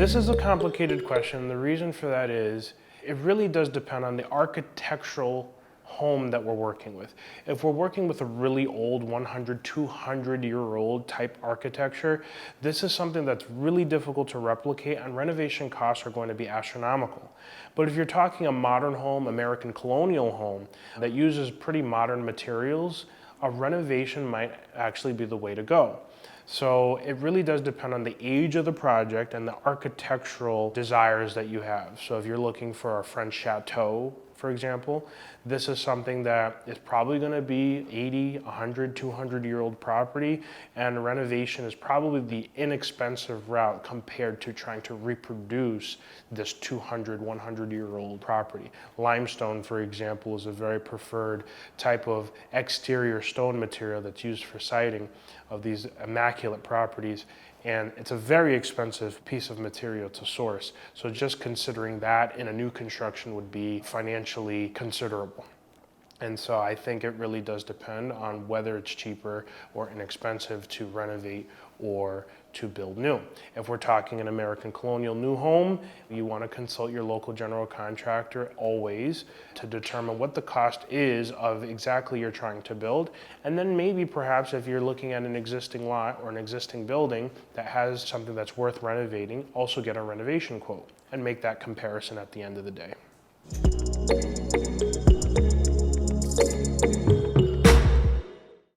This is a complicated question. The reason for that is it really does depend on the architectural home that we're working with. If we're working with a really old 100, 200-year-old type architecture, this is something that's really difficult to replicate, and renovation costs are going to be astronomical. But if you're talking a modern home, American colonial home, that uses pretty modern materials, a renovation might actually be the way to go. So it really does depend on the age of the project and the architectural desires that you have. So if you're looking for a French chateau, for example, this is something that is probably going to be 80, 100, 200-year-old property, and renovation is probably the inexpensive route compared to trying to reproduce this 200, 100-year-old property. Limestone, for example, is a very preferred type of exterior stone material that's used for siding of these immaculate properties, and it's a very expensive piece of material to source. So just considering that in a new construction would be financially considerable. And so I think it really does depend on whether it's cheaper or inexpensive to renovate or to build new. If we're talking an American colonial new home, you want to consult your local general contractor always to determine what the cost is of exactly you're trying to build. And then maybe perhaps if you're looking at an existing lot or an existing building that has something that's worth renovating, also get a renovation quote and make that comparison at the end of the day.